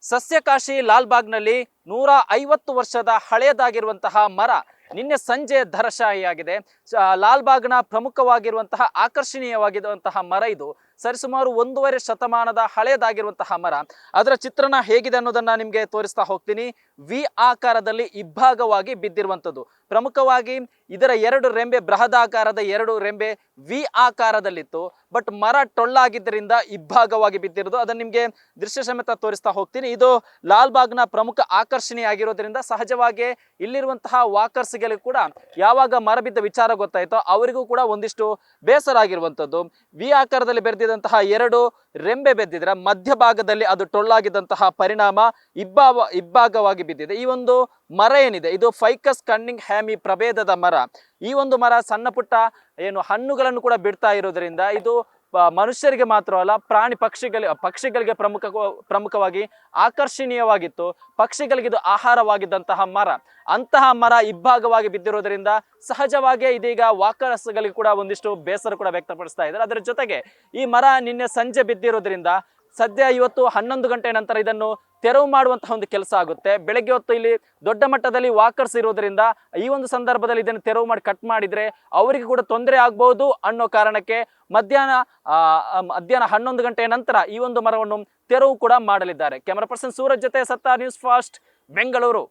ಸಸ್ಯಕಾಶಿ ಲಾಲ್ಬಾಗ್ನಲ್ಲಿ 150 ವರ್ಷದ ಹಳೆಯದಾಗಿರುವಂತಹ ಮರ ನಿನ್ನೆ ಸಂಜೆ ಧರಾಶಾಯಿಯಾಗಿದೆ. ಲಾಲ್ಬಾಗ್ನ ಪ್ರಮುಖವಾಗಿರುವಂತಹ ಆಕರ್ಷಣೀಯವಾಗಿರುವಂತಹ ಮರ ಇದು. ಸರಿಸುಮಾರು 1.5 ಶತಮಾನದ ಹಳೆಯದಾಗಿರುವಂತಹ ಮರ. ಅದರ ಚಿತ್ರಣ ಹೇಗಿದೆ ಅನ್ನೋದನ್ನ ನಿಮಗೆ ತೋರಿಸ್ತಾ ಹೋಗ್ತೀನಿ. ವಿ ಆಕಾರದಲ್ಲಿ ಇಬ್ಬಾಗವಾಗಿ ಬಿದ್ದಿರುವಂಥದ್ದು. ಪ್ರಮುಖವಾಗಿ ಇದರ 2 ರೆಂಬೆ ಬೃಹದಾಕಾರದ 2 ರೆಂಬೆ ವಿ ಆಕಾರದಲ್ಲಿತ್ತು. ಬಟ್ ಮರ ಟೊಳ್ಳಾಗಿದ್ದರಿಂದ ಇಬ್ಬಾಗವಾಗಿ ಬಿದ್ದಿರೋದು. ಅದನ್ನ ನಿಮಗೆ ದೃಶ್ಯ ಸಮೇತ ತೋರಿಸ್ತಾ ಹೋಗ್ತೀನಿ. ಇದು ಲಾಲ್ಬಾಗ್ನ ಪ್ರಮುಖ ಆಕರ್ಷಣೆಯಾಗಿರೋದ್ರಿಂದ ಸಹಜವಾಗಿ ಇಲ್ಲಿರುವಂತಹ ವಾಕರ್ಸ್ಗಳಿಗೆ ಕೂಡ ಯಾವಾಗ ಮರ ಬಿದ್ದ ವಿಚಾರ ಗೊತ್ತಾಯ್ತೋ ಅವರಿಗೂ ಕೂಡ ಒಂದಿಷ್ಟು ಬೇಸರ ಆಗಿರುವಂಥದ್ದು. ವಿ ಆಕಾರದಲ್ಲಿ ಬೆಳೆದಿದ್ದಂತಹ 2 ರೆಂಬೆ ಬೆದ್ದಿದ್ರೆ ಮಧ್ಯಭಾಗದಲ್ಲಿ ಅದು ಟೊಳ್ಳಾಗಿದ್ದಂತಹ ಪರಿಣಾಮ ಇಬ್ಬಾಗವಾಗಿ ಬಿದ್ದಿದೆ. ಈ ಒಂದು ಮರ ಏನಿದೆ ಇದು ಫೈಕಸ್ ಕನ್ನಿಂಗ್ ಹ್ಯಾಮಿ ಪ್ರಭೇದದ ಮರ. ಈ ಒಂದು ಮರ ಸಣ್ಣ ಪುಟ್ಟ ಹಣ್ಣುಗಳನ್ನು ಕೂಡ ಬಿಡ್ತಾ ಇರೋದ್ರಿಂದ ಇದು ಮನುಷ್ಯರಿಗೆ ಮಾತ್ರವಲ್ಲ ಪ್ರಾಣಿ ಪಕ್ಷಿಗಳಿಗೆ ಪ್ರಮುಖವಾಗಿ ಆಕರ್ಷಣೀಯವಾಗಿತ್ತು. ಪಕ್ಷಿಗಳಿಗೆ ಇದು ಆಹಾರವಾಗಿದ್ದಂತಹ ಮರ. ಅಂತಹ ಮರ ಇಬ್ಬಾಗವಾಗಿ ಬಿದ್ದಿರೋದ್ರಿಂದ ಸಹಜವಾಗಿ ಇದೀಗ ವಾಕರ್ಸ್ಗಳಿಗೆ ಕೂಡ ಒಂದಿಷ್ಟು ಬೇಸರ ಕೂಡ ವ್ಯಕ್ತಪಡಿಸ್ತಾ ಇದ್ದಾರೆ. ಅದರ ಜೊತೆಗೆ ಈ ಮರ ನಿನ್ನೆ ಸಂಜೆ ಬಿದ್ದಿರೋದ್ರಿಂದ ಸದ್ಯ ಇವತ್ತು 11 ಗಂಟೆ ನಂತರ ಇದನ್ನು ತೆರವು ಮಾಡುವಂತಹ ಒಂದು ಕೆಲಸ ಆಗುತ್ತೆ. ಬೆಳಗ್ಗೆ ಹೊತ್ತು ಇಲ್ಲಿ ದೊಡ್ಡ ಮಟ್ಟದಲ್ಲಿ ವಾಕರ್ಸ್ ಇರೋದ್ರಿಂದ ಈ ಒಂದು ಸಂದರ್ಭದಲ್ಲಿ ಇದನ್ನು ತೆರವು ಮಾಡಿ ಕಟ್ ಮಾಡಿದ್ರೆ ಅವರಿಗೆ ಕೂಡ ತೊಂದರೆ ಆಗ್ಬಹುದು ಅನ್ನೋ ಕಾರಣಕ್ಕೆ ಮಧ್ಯಾಹ್ನ 11 ಗಂಟೆಯ ನಂತರ ಈ ಒಂದು ಮರವನ್ನು ತೆರವು ಕೂಡ ಮಾಡಲಿದ್ದಾರೆ. ಕ್ಯಾಮರಾ ಪರ್ಸನ್ ಸೂರಜ್ ಜೊತೆ ಸತ್ತಾ, ನ್ಯೂಸ್ ಫಾಸ್ಟ್, ಬೆಂಗಳೂರು.